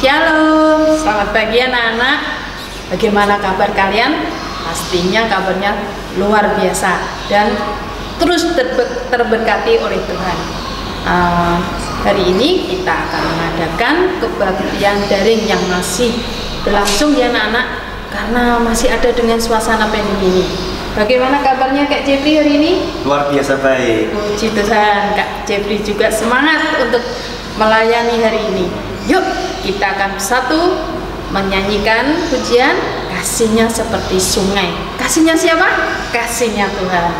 Shalom, selamat pagi anak-anak. Bagaimana kabar kalian? Pastinya kabarnya luar biasa dan terus terberkati oleh Tuhan. Hari ini kita akan mengadakan kebaktian daring yang masih berlangsung ya anak-anak, karena masih ada dengan suasana pandemi ini. Bagaimana kabarnya Kak Jeffrey hari ini? Luar biasa baik. Puji Tuhan, Kak Jeffrey juga semangat untuk melayani hari ini. Yuk, kita akan bersatu menyanyikan pujian Kasihnya Seperti Sungai. Kasihnya siapa? Kasihnya Tuhan.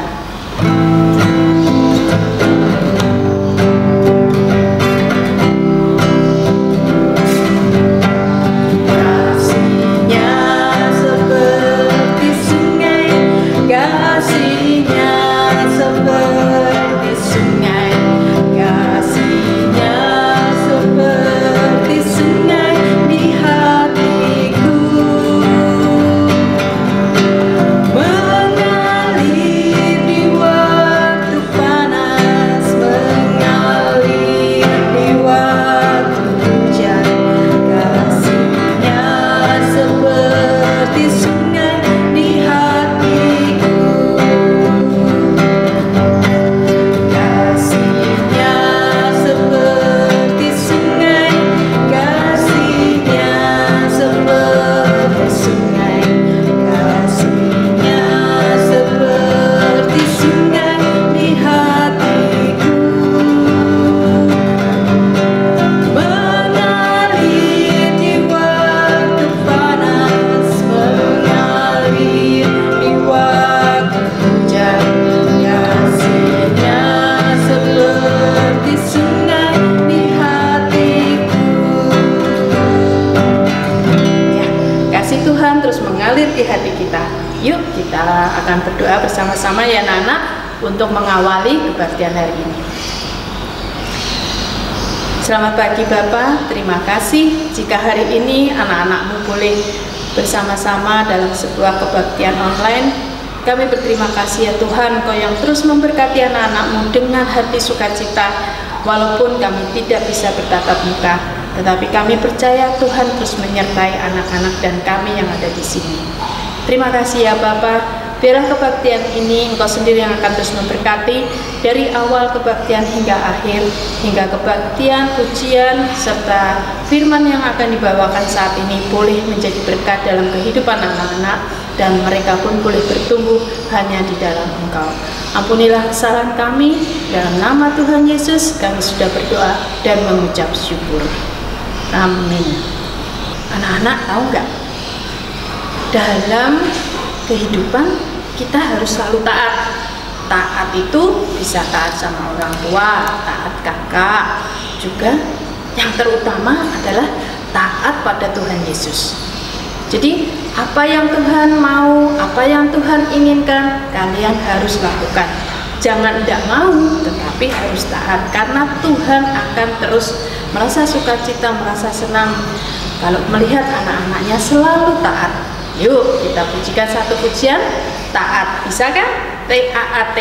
Di hati kita. Yuk kita akan berdoa bersama-sama ya anak-anak untuk mengawali kebaktian hari ini. Selamat pagi Bapak, terima kasih jika hari ini anak-anakmu boleh bersama-sama dalam sebuah kebaktian online. Kami berterima kasih ya Tuhan, Kau yang terus memberkati anak-anakmu dengan hati sukacita, walaupun kami tidak bisa bertatap muka. Tetapi kami percaya Tuhan terus menyertai anak-anak dan kami yang ada di sini. Terima kasih ya Bapa. Biarlah kebaktian ini Engkau sendiri yang akan terus memberkati dari awal kebaktian hingga akhir, hingga kebaktian, pujian, serta firman yang akan dibawakan saat ini boleh menjadi berkat dalam kehidupan anak-anak dan mereka pun boleh bertumbuh hanya di dalam Engkau. Ampunilah kesalahan kami, dalam nama Tuhan Yesus kami sudah berdoa dan mengucap syukur. Amin. Anak-anak tahu nggak? Dalam kehidupan kita harus selalu taat. Taat itu bisa taat sama orang tua, taat kakak, juga yang terutama adalah taat pada Tuhan Yesus. Jadi apa yang Tuhan mau, apa yang Tuhan inginkan, kalian harus lakukan. Jangan tidak mau, tetapi harus taat, karena Tuhan akan terus merasa sukacita, merasa senang kalau melihat anak-anaknya selalu taat. Yuk kita pujikan satu pujian taat, bisa kan? T-A-A-T.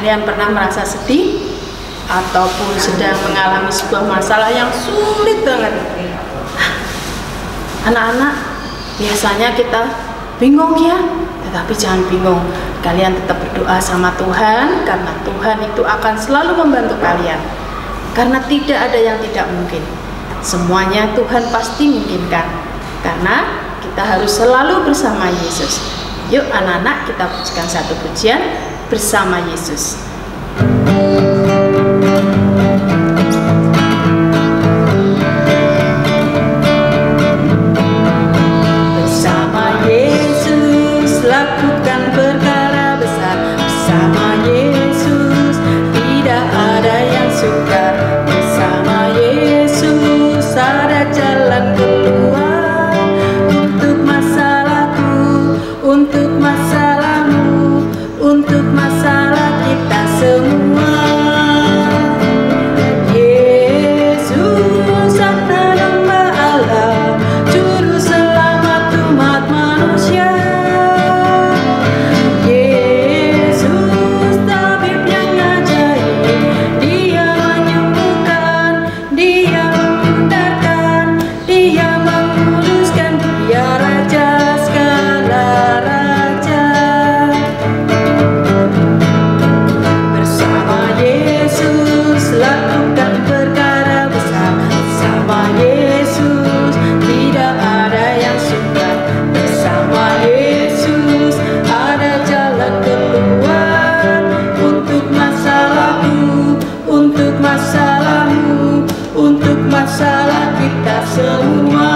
Kalian pernah merasa sedih ataupun sedang mengalami sebuah masalah yang sulit banget? Anak-anak, biasanya kita bingung ya, tetapi jangan bingung. Kalian tetap berdoa sama Tuhan, karena Tuhan itu akan selalu membantu kalian. Karena tidak ada yang tidak mungkin. Semuanya Tuhan pasti mungkinkan, karena kita harus selalu bersama Yesus. Yuk anak-anak, kita pujikan satu pujian bersama Yesus. Bersama Yesus lakukan perkara besar, bersama Yesus tidak ada yang sukar, bersama Yesus ada jalan keluar untuk masalahku, untuk masalahmu, untuk masalah kita semua. Yesus anak domba Allah, juru selamat umat manusia. Yesus tabib yang ajaib, Dia menyembuhkan, Dia memudahkan, Dia menguduskan, Dia Raja segala raja. Bersama Yesus lakukan perkara besar, bersama Yesus tidak ada yang sukar, bersama Yesus ada jalan keluar untuk masalahku, untuk masalahmu, untuk masalah kita semua.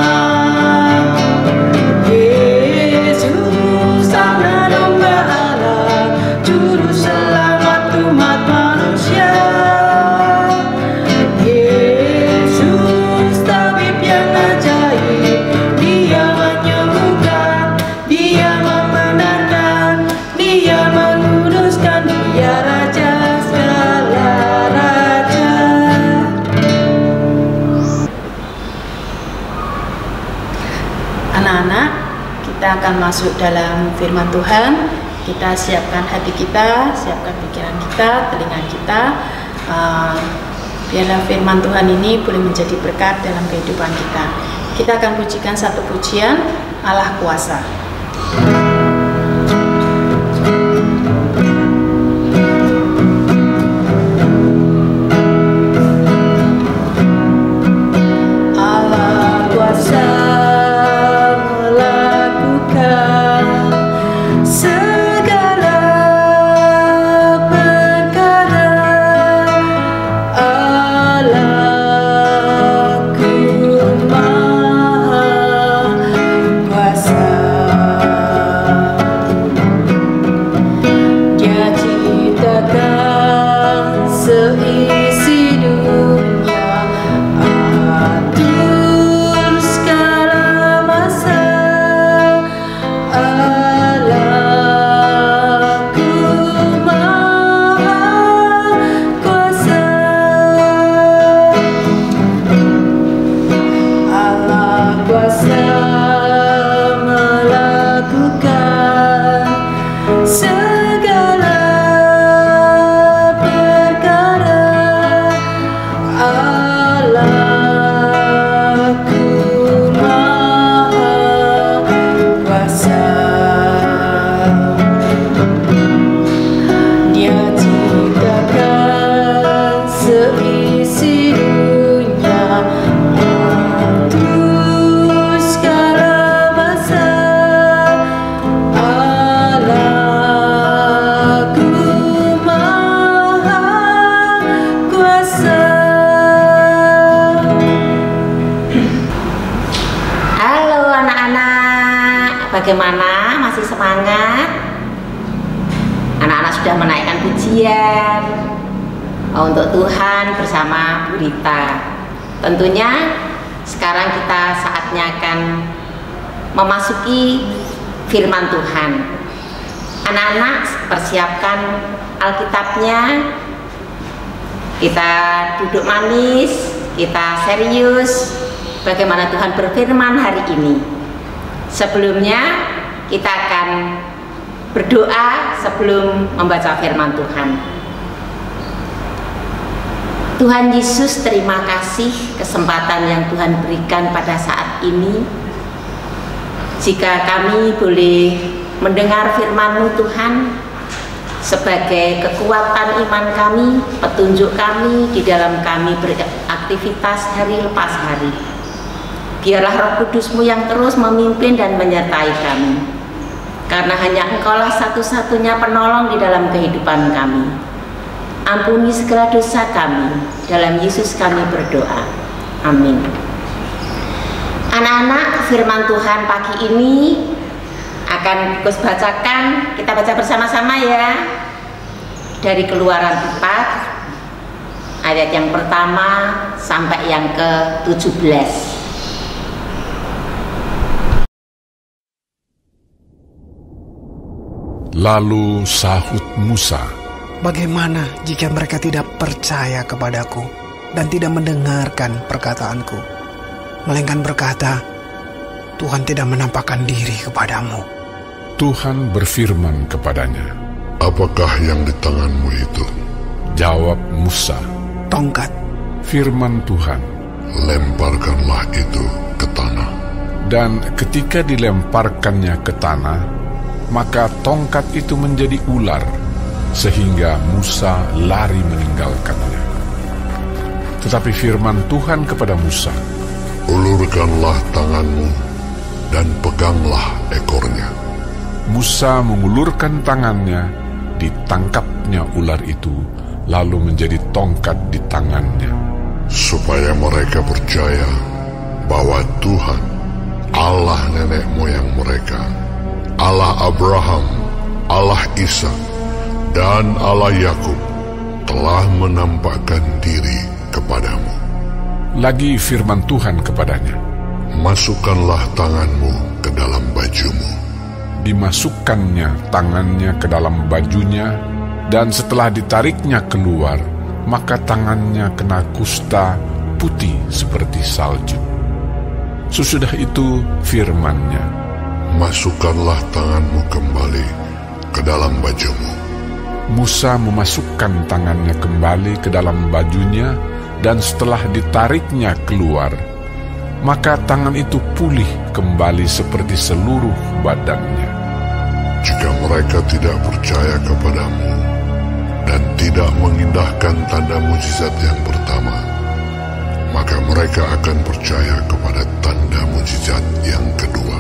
Yesus anak domba Allah, juru selamat umat manusia. Yesus tabib yang ajaib, Dia menyembuhkan, Dia membenarkan, Dia menguduskan, Dia Raja segala raja. Anak-anak, kita akan masuk dalam firman Tuhan. Kita siapkan hati kita, siapkan pikiran kita, telinga kita. Biarlah firman Tuhan ini boleh menjadi berkat dalam kehidupan kita. Kita akan pujikan satu pujian, Allah Kuasa. Allah kuasa melakukan segala perkara. Allahku Maha Kuasa. Dia ciptakan seisi dunia, atur segala masa. Allahku Maha Kuasa. Allah kuasa melakukan segala perkara. Allahku Maha Kuasa. Dia ciptakan seisi dunia, atur segala masa. Allahku Maha Kuasa. Halo anak-anak, bagaimana? Masih semangat? Anak-anak sudah menaikkan pujian untuk Tuhan bersama Bu Rita. Tentunya sekarang kita saatnya akan memasuki firman Tuhan. Anak-anak persiapkan Alkitabnya. Kita duduk manis, kita serius bagaimana Tuhan berfirman hari ini. Sebelumnya kita akan berdoa sebelum membaca firman Tuhan. Tuhan Yesus, terima kasih kesempatan yang Tuhan berikan pada saat ini. Jika kami boleh mendengar firman-Mu Tuhan, sebagai kekuatan iman kami, petunjuk kami di dalam kami beraktivitas hari lepas hari. Biarlah Roh Kudus-Mu yang terus memimpin dan menyertai kami. karena hanya Engkaulah satu-satunya penolong di dalam kehidupan kami. Ampuni segala dosa kami, dalam Yesus kami berdoa. Amin. Anak-anak, firman Tuhan pagi ini akan Gus bacakan, kita baca bersama-sama ya, dari Keluaran 4 ayat yang pertama sampai yang ke-17. Lalu sahut Musa, "Bagaimana jika mereka tidak percaya kepadaku dan tidak mendengarkan perkataanku, melainkan berkata, Tuhan tidak menampakkan diri kepadamu?" Tuhan berfirman kepadanya, "Apakah yang di tanganmu itu?" Jawab Musa, "Tongkat." Firman Tuhan, "Lemparkanlah itu ke tanah." dan ketika dilemparkannya ke tanah, maka tongkat itu menjadi ular, sehingga Musa lari meninggalkannya. Tetapi firman Tuhan kepada Musa, "Ulurkanlah tanganmu dan peganglah ekornya." Musa mengulurkan tangannya, ditangkapnya ular itu, lalu menjadi tongkat di tangannya. Supaya mereka percaya bahwa Tuhan, Allah nenek moyang mereka, Allah Abraham, Allah Ishak, dan Allah Yakub telah menampakkan diri kepadamu. Lagi firman Tuhan kepadanya, "Masukkanlah tanganmu ke dalam bajumu." Dimasukkannya tangannya ke dalam bajunya, dan setelah ditariknya keluar, maka tangannya kena kusta putih seperti salju. Sesudah itu firman-Nya, "Masukkanlah tanganmu kembali ke dalam bajumu." Musa memasukkan tangannya kembali ke dalam bajunya, dan setelah ditariknya keluar, maka tangan itu pulih kembali seperti seluruh badannya. Jika mereka tidak percaya kepadamu dan tidak mengindahkan tanda mujizat yang pertama, maka mereka akan percaya kepada tanda mujizat yang kedua.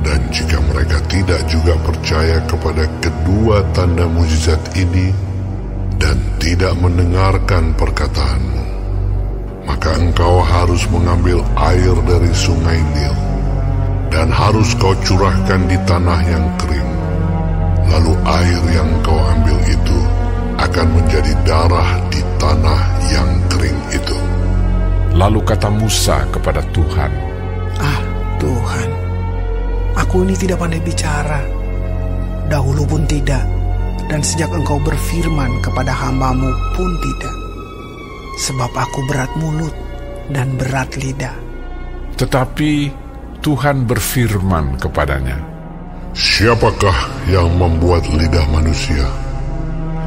Dan jika mereka tidak juga percaya kepada kedua tanda mujizat ini dan tidak mendengarkan perkataanmu, maka engkau harus mengambil air dari sungai Nil dan harus kau curahkan di tanah yang kering. Lalu air yang kau ambil itu akan menjadi darah di tanah yang kering itu. Lalu kata Musa kepada Tuhan, Tuhan, aku ini tidak pandai bicara, dahulu pun tidak, dan sejak Engkau berfirman kepada hamba-Mu pun tidak. Sebab aku berat mulut dan berat lidah. Tetapi Tuhan berfirman kepadanya, "Siapakah yang membuat lidah manusia?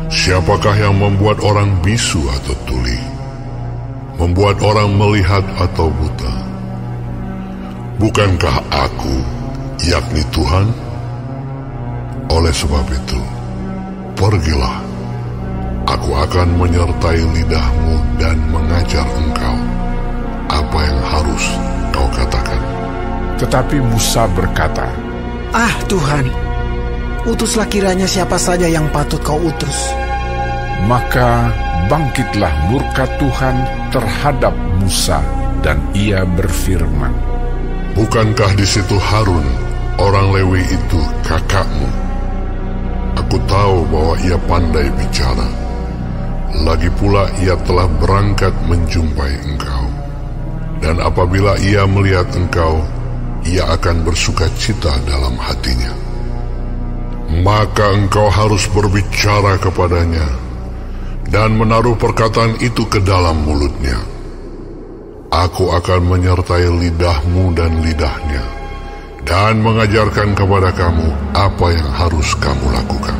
Siapakah yang membuat orang bisu atau tuli? Membuat orang melihat atau buta? Bukankah aku, yakni Tuhan? Oleh sebab itu, pergilah, aku akan menyertai lidahmu dan mengajar engkau apa yang harus kau katakan." Tetapi Musa berkata, Tuhan, utuslah kiranya siapa saja yang patut kau utus. Maka bangkitlah murka Tuhan terhadap Musa, dan ia berfirman, "Bukankah di situ Harun, orang Lewi itu kakakmu? Aku tahu bahwa ia pandai bicara. Lagi pula ia telah berangkat menjumpai engkau. Dan apabila ia melihat engkau, ia akan bersuka cita dalam hatinya. Maka engkau harus berbicara kepadanya dan menaruh perkataan itu ke dalam mulutnya. Aku akan menyertai lidahmu dan lidahnya, dan mengajarkan kepada kamu apa yang harus kamu lakukan.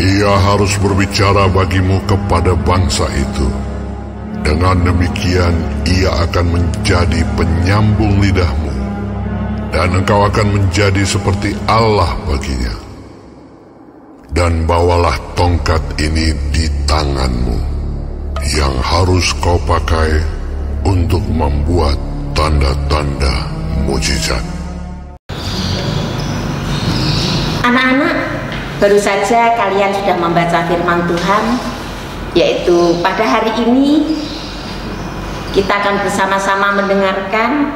Ia harus berbicara bagimu kepada bangsa itu. Dengan demikian ia akan menjadi penyambung lidahmu, dan engkau akan menjadi seperti Allah baginya. Dan bawalah tongkat ini di tanganmu, yang harus kau pakai untuk membuat tanda-tanda mujizat." Anak-anak, baru saja kalian sudah membaca firman Tuhan, yaitu pada hari ini kita akan bersama-sama mendengarkan,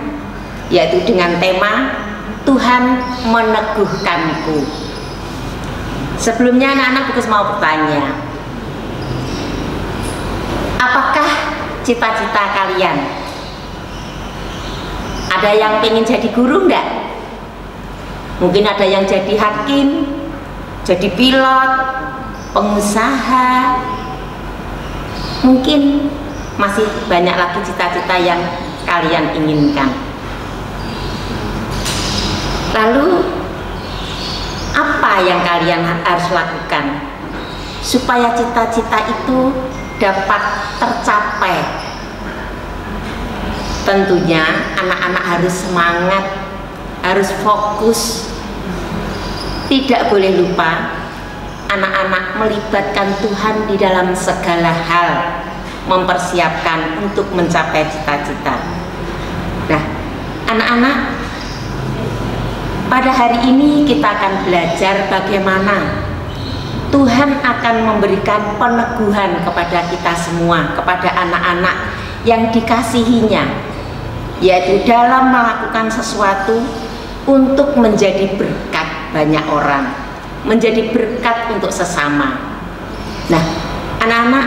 yaitu dengan tema Tuhan meneguhkanku. Sebelumnya anak-anak Bukus mau bertanya, apakah cita-cita kalian? Ada yang pengen jadi guru enggak? Mungkin ada yang jadi hakim, jadi pilot, pengusaha. Mungkin masih banyak lagi cita-cita yang kalian inginkan. Lalu apa yang kalian harus lakukan supaya cita-cita itu dapat tercapai? Tentunya anak-anak harus semangat, harus fokus. Tidak boleh lupa anak-anak melibatkan Tuhan di dalam segala hal, mempersiapkan untuk mencapai cita-cita. Nah, anak-anak, pada hari ini kita akan belajar bagaimana Tuhan akan memberikan peneguhan kepada kita semua, kepada anak-anak yang dikasihinya, yaitu dalam melakukan sesuatu untuk menjadi berkat banyak orang, menjadi berkat untuk sesama. Nah, anak-anak,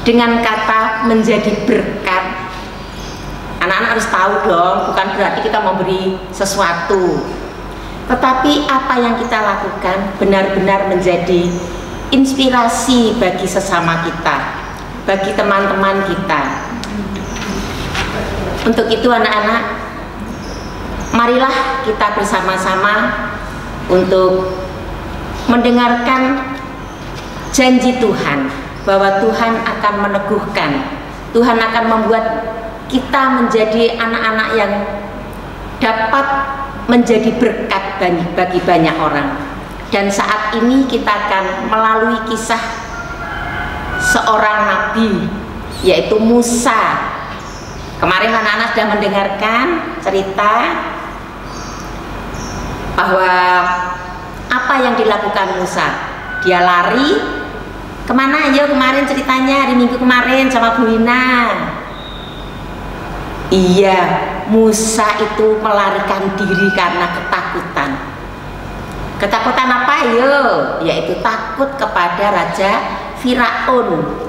dengan kata menjadi berkat, anak-anak harus tahu dong, bukan berarti kita memberi sesuatu, tetapi apa yang kita lakukan benar-benar menjadi inspirasi bagi sesama kita, bagi teman-teman kita. Untuk itu anak-anak, marilah kita bersama-sama untuk mendengarkan janji Tuhan bahwa Tuhan akan meneguhkan, Tuhan akan membuat kita menjadi anak-anak yang dapat menjadi berkat bagi banyak orang. Dan saat ini kita akan melalui kisah seorang nabi, yaitu Musa. Kemarin anak-anak sudah mendengarkan cerita bahwa apa yang dilakukan Musa. Dia lari kemana? Ayo, kemarin ceritanya hari Minggu kemarin sama Bu Wina. Iya, Musa itu melarikan diri karena ketakutan. Ketakutan apa? Yo, yaitu takut kepada Raja Firaun.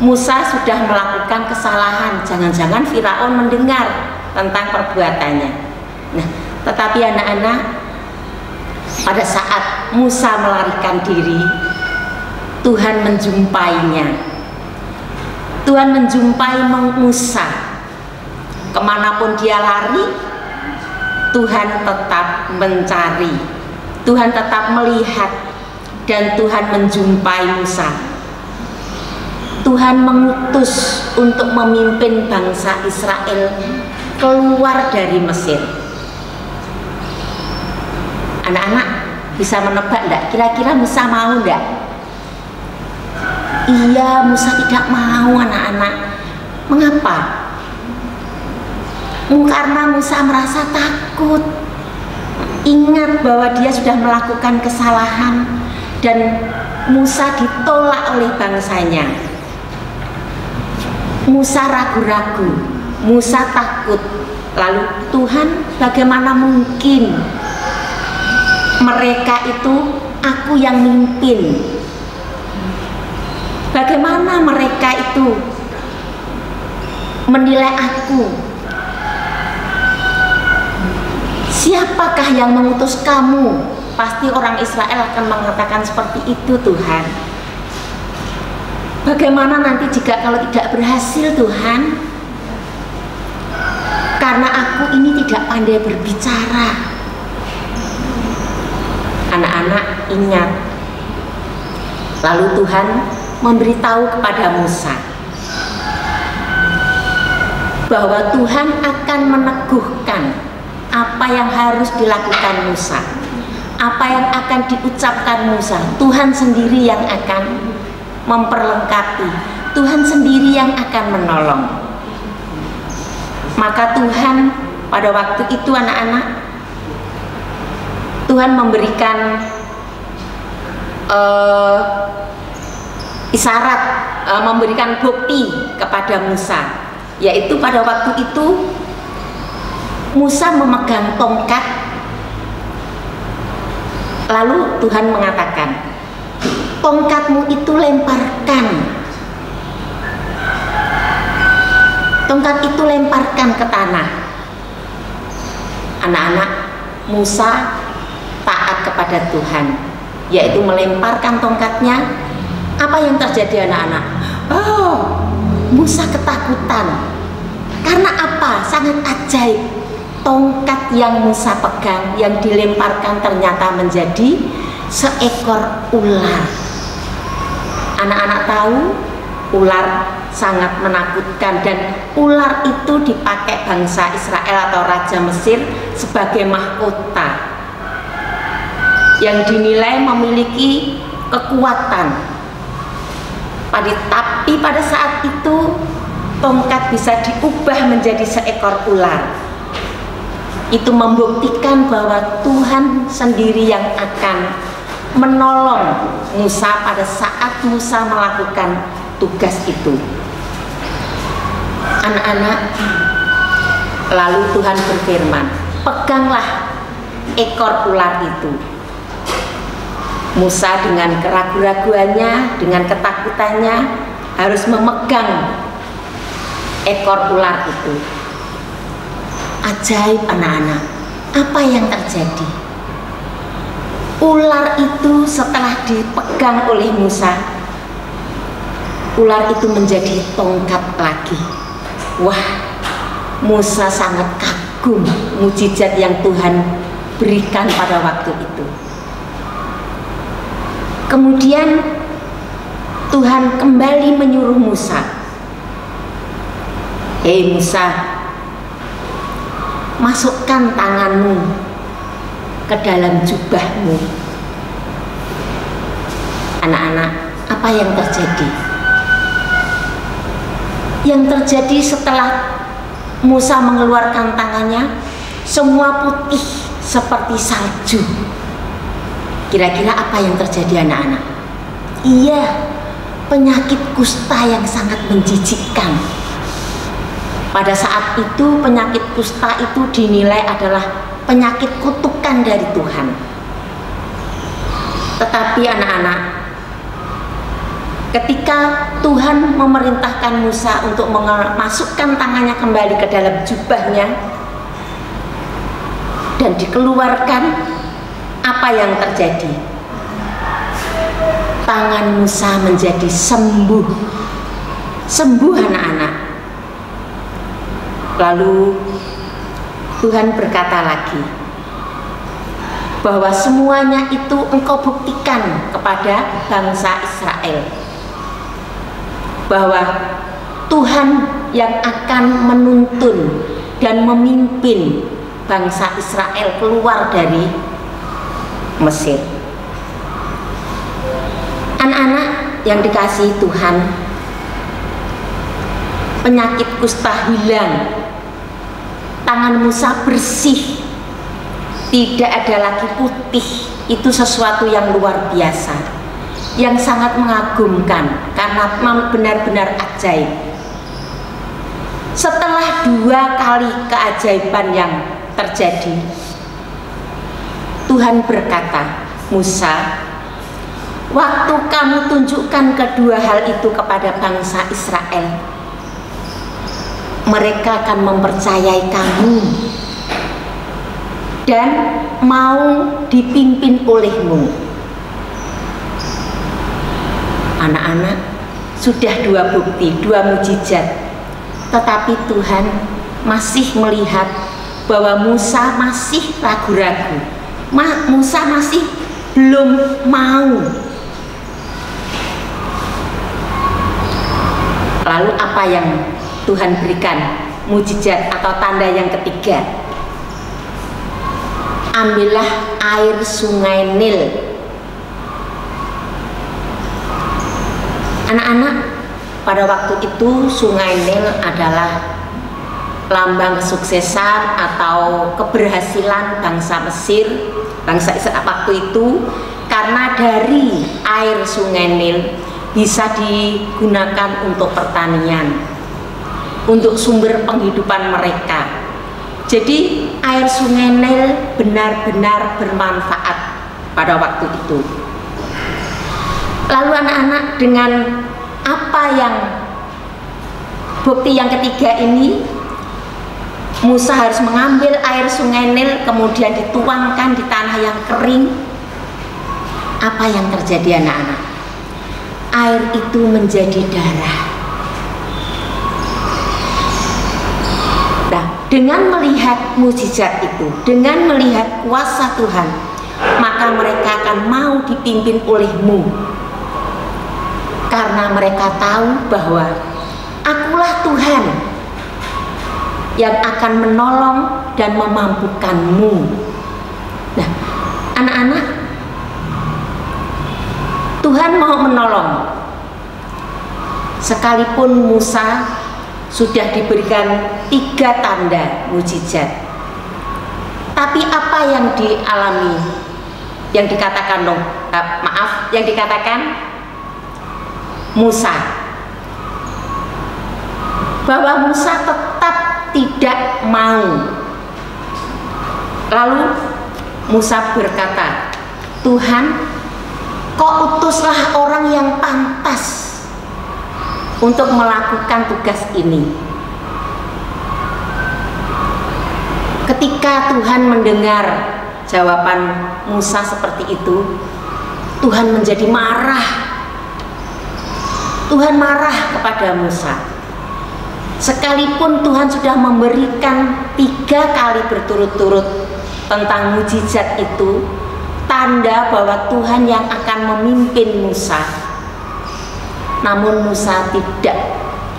Musa sudah melakukan kesalahan, jangan-jangan Firaun mendengar tentang perbuatannya. Nah, tetapi anak-anak, pada saat Musa melarikan diri, Tuhan menjumpainya. Tuhan menjumpai Musa. Kemanapun dia lari, Tuhan tetap mencari, Tuhan tetap melihat, dan Tuhan menjumpai Musa. Tuhan mengutus untuk memimpin bangsa Israel keluar dari Mesir. Anak-anak bisa menebak enggak? Kira-kira Musa mau enggak? Iya, Musa tidak mau anak-anak. Mengapa? Karena Musa merasa takut. Ingat bahwa dia sudah melakukan kesalahan dan Musa ditolak oleh bangsanya. Musa ragu-ragu, Musa takut. Lalu Tuhan, bagaimana mungkin mereka itu aku yang mimpin? Bagaimana mereka itu menilai aku? Siapakah yang mengutus kamu? Pasti orang Israel akan mengatakan seperti itu, Tuhan. Bagaimana nanti jika kalau tidak berhasil, Tuhan? Karena aku ini tidak pandai berbicara. Anak-anak ingat. Lalu Tuhan memberitahu kepada Musa bahwa Tuhan akan meneguhkan apa yang harus dilakukan Musa, apa yang akan diucapkan Musa. Tuhan sendiri yang akan memperlengkapi, Tuhan sendiri yang akan menolong. Maka Tuhan pada waktu itu anak-anak, Tuhan memberikan isyarat, memberikan bukti kepada Musa, yaitu pada waktu itu Musa memegang tongkat, lalu Tuhan mengatakan, tongkatmu itu lemparkan, tongkat itu lemparkan ke tanah. Anak-anak Musa taat kepada Tuhan, yaitu melemparkan tongkatnya. Apa yang terjadi anak-anak? Oh, Musa ketakutan. Karena apa? Sangat ajaib. Tongkat yang Musa pegang, yang dilemparkan ternyata menjadi seekor ular. Anak-anak tahu ular sangat menakutkan, dan ular itu dipakai bangsa Israel atau Raja Mesir sebagai mahkota yang dinilai memiliki kekuatan. Tapi pada saat itu tongkat bisa diubah menjadi seekor ular. Itu membuktikan bahwa Tuhan sendiri yang akan menolong Musa pada saat Musa melakukan tugas itu. Anak-anak, lalu Tuhan berfirman, peganglah ekor ular itu. Musa dengan keraguan-raguannya, dengan ketakutannya harus memegang ekor ular itu. Ajaib anak-anak, apa yang terjadi? Ular itu setelah dipegang oleh Musa, ular itu menjadi tongkat lagi. Wah, Musa sangat kagum mukjizat yang Tuhan berikan pada waktu itu. Kemudian Tuhan kembali menyuruh Musa, hei Musa, masukkan tanganmu ke dalam jubahmu. Anak-anak, apa yang terjadi? Yang terjadi setelah Musa mengeluarkan tangannya, semua putih seperti salju. Kira-kira apa yang terjadi anak-anak? Iya, penyakit kusta yang sangat menjijikkan. Pada saat itu penyakit kusta itu dinilai adalah penyakit kutukan dari Tuhan. Tetapi anak-anak, ketika Tuhan memerintahkan Musa untuk memasukkan tangannya kembali ke dalam jubahnya dan dikeluarkan, apa yang terjadi? Tangan Musa menjadi sembuh. Sembuh anak-anak. Lalu Tuhan berkata lagi bahwa semuanya itu engkau buktikan kepada bangsa Israel, bahwa Tuhan yang akan menuntun dan memimpin bangsa Israel keluar dari Mesir. Anak-anak yang dikasihi Tuhan, penyakit kusta hilang, tangan Musa bersih, tidak ada lagi putih. Itu sesuatu yang luar biasa, yang sangat mengagumkan karena benar-benar ajaib. Setelah 2 kali keajaiban yang terjadi, Tuhan berkata, Musa, waktu kamu tunjukkan kedua hal itu kepada bangsa Israel, mereka akan mempercayai kamu dan mau dipimpin olehmu. Anak-anak, sudah 2 bukti, 2 mukjizat, tetapi Tuhan masih melihat bahwa Musa masih ragu-ragu. Musa masih belum mau. Lalu apa yang Tuhan berikan? Mukjizat atau tanda yang ketiga. Ambillah air sungai Nil. Anak-anak, pada waktu itu sungai Nil adalah lambang kesuksesan atau keberhasilan bangsa Mesir bangsa Israel waktu itu, karena dari air Sungai Nil bisa digunakan untuk pertanian, untuk sumber penghidupan mereka. Jadi air Sungai Nil benar-benar bermanfaat pada waktu itu. Lalu anak-anak, dengan apa yang bukti yang ketiga ini, Musa harus mengambil air Sungai Nil kemudian dituangkan di tanah yang kering. Apa yang terjadi anak-anak? Air itu menjadi darah. Nah, dengan melihat mukjizat itu, dengan melihat kuasa Tuhan, maka mereka akan mau dipimpin olehmu, karena mereka tahu bahwa akulah Tuhan yang akan menolong dan memampukanmu. Nah, anak-anak, Tuhan mau menolong. Sekalipun Musa sudah diberikan 3 tanda mukjizat, tapi apa yang dialami, yang dikatakan yang dikatakan Musa, bahwa Musa tetap tidak mau. Lalu Musa berkata, Tuhan, kau utuslah orang yang pantas untuk melakukan tugas ini. Ketika Tuhan mendengar jawaban Musa seperti itu, Tuhan menjadi marah. Tuhan marah kepada Musa. Sekalipun Tuhan sudah memberikan 3 kali berturut-turut tentang mukjizat itu, tanda bahwa Tuhan yang akan memimpin Musa, namun Musa tidak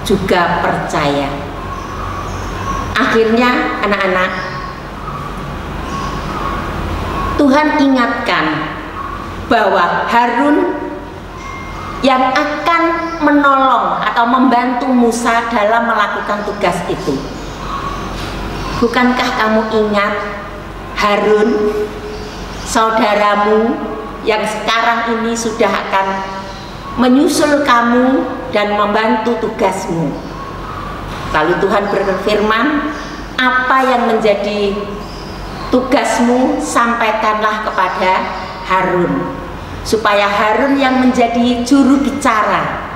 juga percaya. Akhirnya anak-anak, Tuhan ingatkan bahwa Harun yang akan menolong atau membantu Musa dalam melakukan tugas itu. Bukankah kamu ingat Harun, saudaramu yang sekarang ini sudah akan menyusul kamu dan membantu tugasmu? Lalu Tuhan berfirman, apa yang menjadi tugasmu sampaikanlah kepada Harun, supaya Harun yang menjadi juru bicara,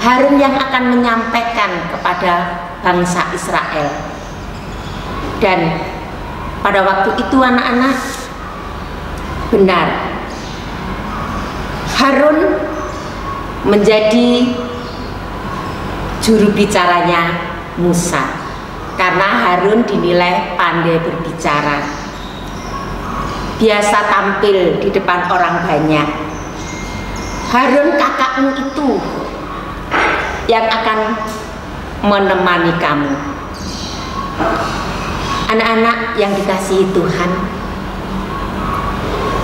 Harun yang akan menyampaikan kepada bangsa Israel. Dan pada waktu itu anak-anak, benar, Harun menjadi juru bicaranya Musa, karena Harun dinilai pandai berbicara, biasa tampil di depan orang banyak. Harun kakakmu itu yang akan menemani kamu. Anak-anak yang dikasihi Tuhan,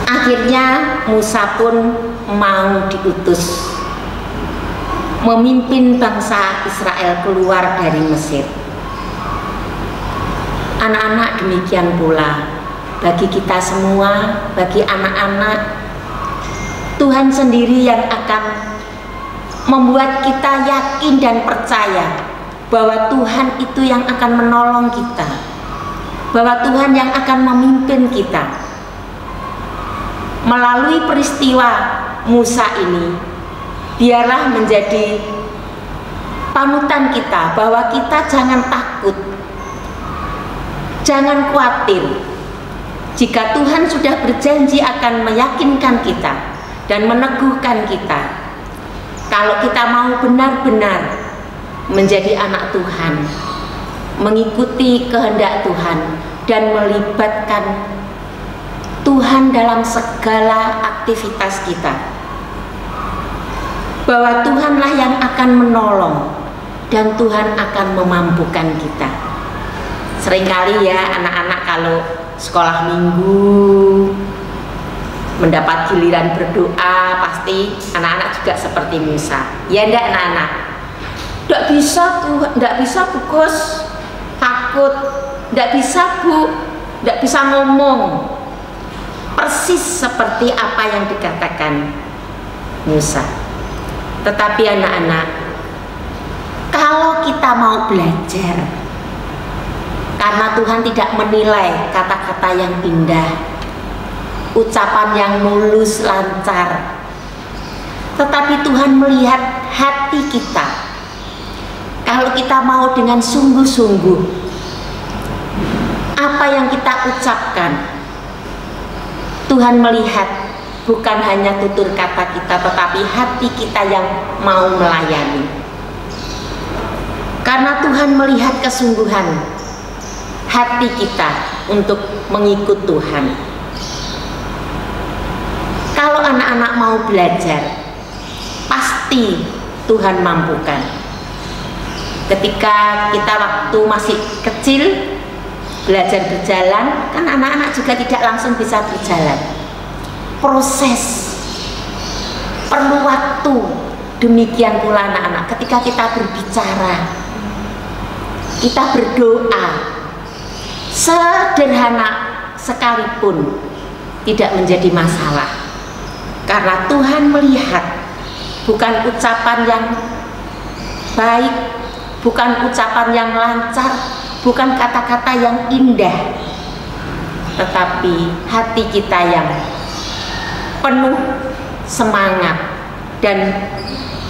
akhirnya Musa pun mau diutus memimpin bangsa Israel keluar dari Mesir. Anak-anak, demikian pula bagi kita semua, bagi anak-anak, Tuhan sendiri yang akan membuat kita yakin dan percaya bahwa Tuhan itu yang akan menolong kita, bahwa Tuhan yang akan memimpin kita. Melalui peristiwa Musa ini, biarlah menjadi panutan kita bahwa kita jangan takut, jangan khawatir. Jika Tuhan sudah berjanji akan meyakinkan kita dan meneguhkan kita, kalau kita mau benar-benar menjadi anak Tuhan, mengikuti kehendak Tuhan dan melibatkan Tuhan dalam segala aktivitas kita, bahwa Tuhanlah yang akan menolong dan Tuhan akan memampukan kita. Seringkali ya anak-anak kalau sekolah minggu mendapat giliran berdoa, pasti anak-anak juga seperti Musa. Ya enggak anak-anak? Enggak bisa Tuhan, enggak bisa Bu Gus, takut, enggak bisa Bu, enggak bisa ngomong. persis seperti apa yang dikatakan Musa. Tetapi anak-anak, kalau kita mau belajar, karena Tuhan tidak menilai kata-kata yang indah, ucapan yang mulus lancar, tetapi Tuhan melihat hati kita. Kalau kita mau dengan sungguh-sungguh, apa yang kita ucapkan, Tuhan melihat bukan hanya tutur kata kita, tetapi hati kita yang mau melayani. Karena Tuhan melihat kesungguhan hati kita untuk mengikut Tuhan. Kalau anak-anak mau belajar, pasti Tuhan mampukan. Ketika kita waktu masih kecil belajar berjalan, kan anak-anak juga tidak langsung bisa berjalan. Proses, perlu waktu. Demikian pula anak-anak ketika kita berbicara, kita berdoa, sederhana sekalipun tidak menjadi masalah. Karena Tuhan melihat bukan ucapan yang baik, bukan ucapan yang lancar, bukan kata-kata yang indah, tetapi hati kita yang penuh semangat dan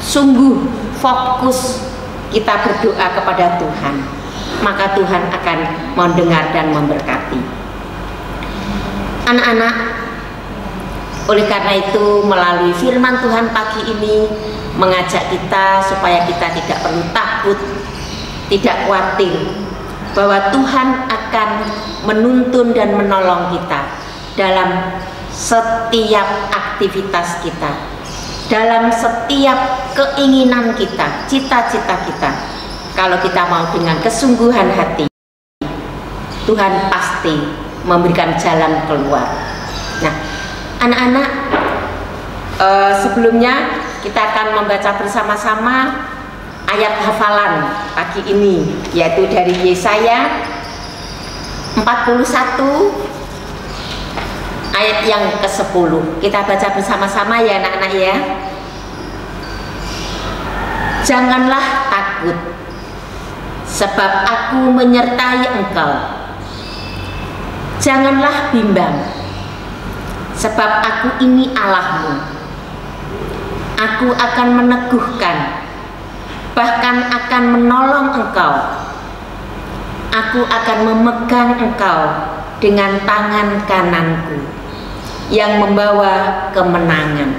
sungguh fokus kita berdoa kepada Tuhan, maka Tuhan akan mendengar dan memberkati. Anak-anak, oleh karena itu melalui firman Tuhan pagi ini mengajak kita supaya kita tidak perlu takut, tidak khawatir, bahwa Tuhan akan menuntun dan menolong kita dalam setiap aktivitas kita, dalam setiap keinginan kita, cita-cita kita. Kalau kita mau dengan kesungguhan hati, Tuhan pasti memberikan jalan keluar. Nah, anak-anak, sebelumnya kita akan membaca bersama-sama ayat hafalan pagi ini, yaitu dari Yesaya 41 ayat yang ke-10. Kita baca bersama-sama ya anak-anak ya. Janganlah takut, sebab aku menyertai engkau. Janganlah bimbang, sebab aku ini Allahmu. Aku akan meneguhkan, bahkan akan menolong engkau. Aku akan memegang engkau dengan tangan kananku yang membawa kemenangan.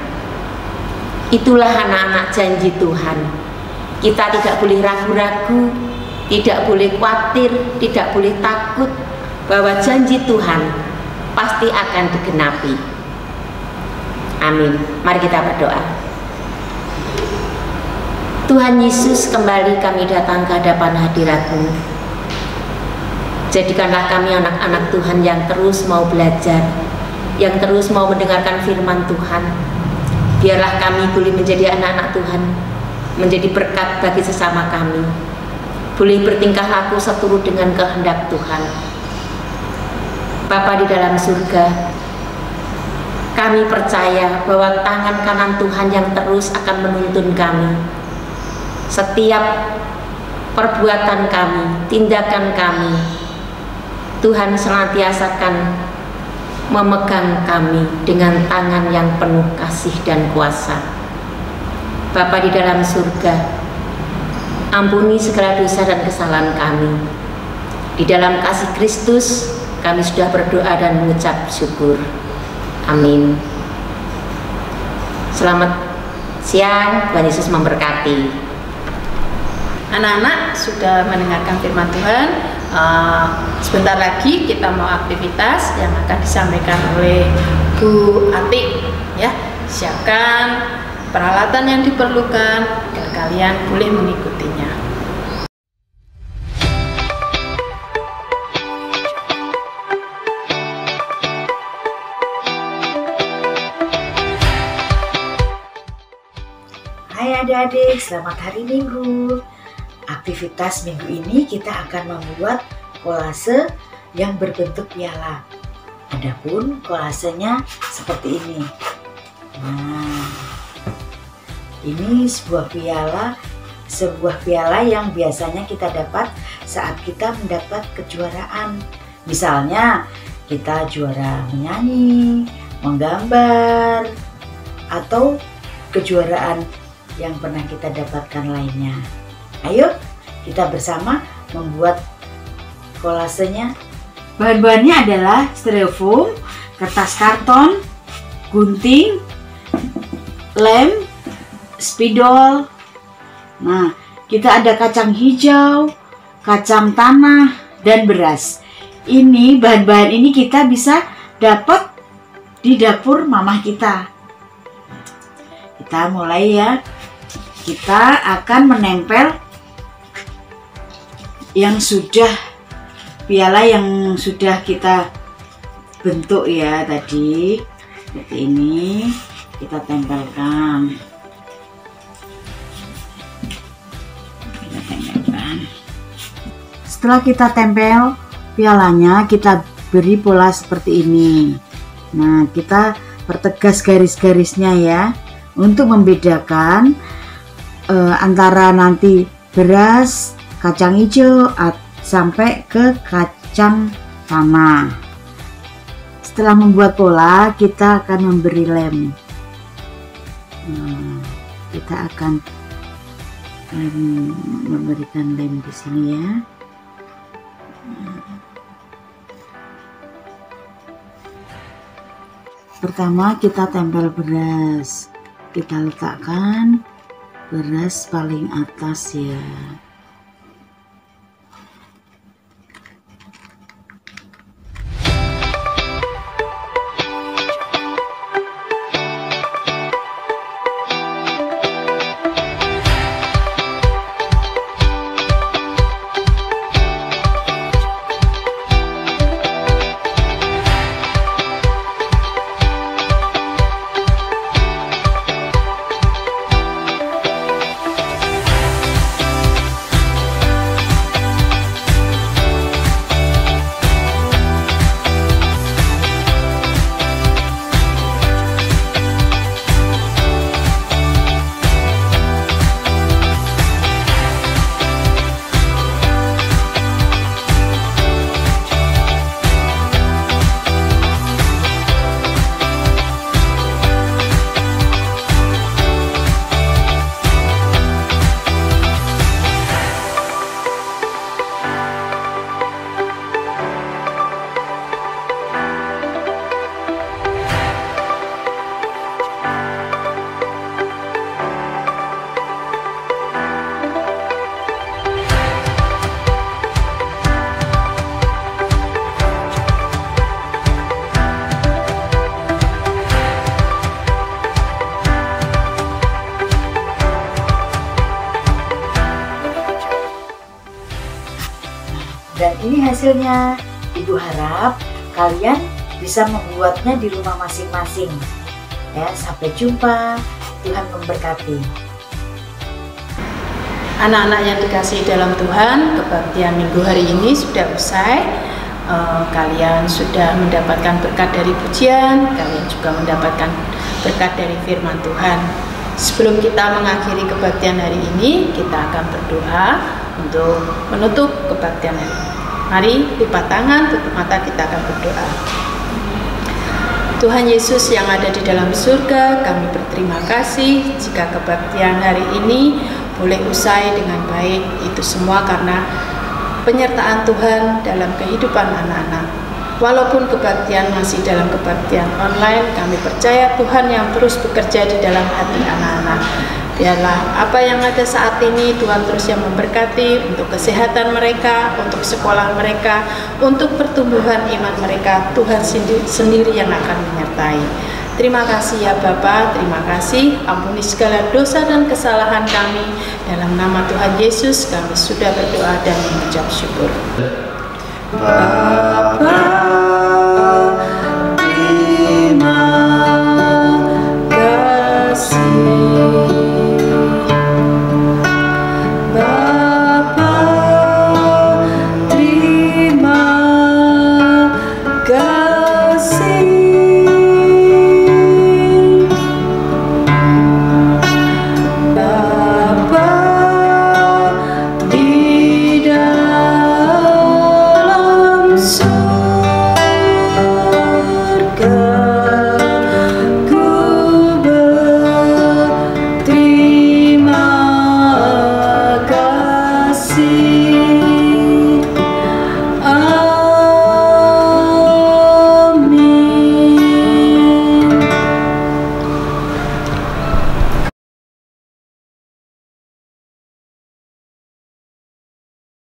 Itulah anak-anak janji Tuhan. Kita tidak boleh ragu-ragu, tidak boleh khawatir, tidak boleh takut, bahwa janji Tuhan pasti akan digenapi. Amin. Mari kita berdoa. Tuhan Yesus, kembali kami datang ke hadapan hadirat-Mu. Jadikanlah kami anak-anak Tuhan yang terus mau belajar, yang terus mau mendengarkan firman Tuhan. Biarlah kami boleh menjadi anak-anak Tuhan, menjadi berkat bagi sesama kami, boleh bertingkah laku seturut dengan kehendak Tuhan. Bapa di dalam surga, kami percaya bahwa tangan kanan Tuhan yang terus akan menuntun kami. Setiap perbuatan kami, tindakan kami, Tuhan senantiasa akan memegang kami dengan tangan yang penuh kasih dan kuasa. Bapa di dalam surga, ampuni segala dosa dan kesalahan kami. Di dalam kasih Kristus, kami sudah berdoa dan mengucap syukur. Amin. Selamat siang, Tuhan Yesus memberkati. Anak-anak sudah mendengarkan firman Tuhan. Sebentar lagi kita mau aktivitas yang akan disampaikan oleh Bu Atik ya. Siapkan peralatan yang diperlukan dan kalian boleh mengikutinya. Hai adik-adik, selamat hari Minggu. Aktivitas minggu ini kita akan membuat kolase yang berbentuk piala. Adapun kolasenya seperti ini. Nah, ini sebuah piala yang biasanya kita dapat saat kita mendapat kejuaraan. Misalnya kita juara menyanyi, menggambar, atau kejuaraan yang pernah kita dapatkan lainnya. Ayo kita bersama membuat kolasenya. Bahan-bahannya adalah styrofoam, kertas karton, gunting, lem, spidol. Nah, kita ada kacang hijau, kacang tanah, dan beras. Ini bahan-bahan ini kita bisa dapat di dapur mamah kita. Kita mulai ya. Kita akan menempel piala yang sudah kita bentuk ya tadi. Seperti ini kita tempelkan. Setelah kita tempel pialanya, kita beri pola seperti ini. Nah, kita pertegas garis-garisnya ya, untuk membedakan antara nanti beras, kacang hijau sampai ke kacang tanah. Setelah membuat pola, kita akan memberi lem. Nah, kita akan memberikan lem di sini ya. Pertama kita tempel beras. Kita letakkan beras paling atas ya. Dan ini hasilnya. Ibu harap kalian bisa membuatnya di rumah masing-masing. Ya, sampai jumpa. Tuhan memberkati. Anak-anak yang dikasihi dalam Tuhan, kebaktian minggu hari ini sudah usai. Kalian sudah mendapatkan berkat dari pujian, kalian juga mendapatkan berkat dari firman Tuhan. Sebelum kita mengakhiri kebaktian hari ini, kita akan berdoa untuk menutup kebaktian hari ini. Mari lipat tangan, tutup mata, kita akan berdoa. Tuhan Yesus yang ada di dalam surga, kami berterima kasih jika kebaktian hari ini boleh usai dengan baik. Itu semua karena penyertaan Tuhan dalam kehidupan anak-anak. Walaupun kebaktian masih dalam kebaktian online, kami percaya Tuhan yang terus bekerja di dalam hati anak-anak. Biarlah apa yang ada saat ini Tuhan terus yang memberkati untuk kesehatan mereka, untuk sekolah mereka, untuk pertumbuhan iman mereka. Tuhan sendiri yang akan menyertai. Terima kasih ya Bapa, terima kasih. Ampuni segala dosa dan kesalahan kami. Dalam nama Tuhan Yesus kami sudah berdoa dan mengucap syukur. Bapa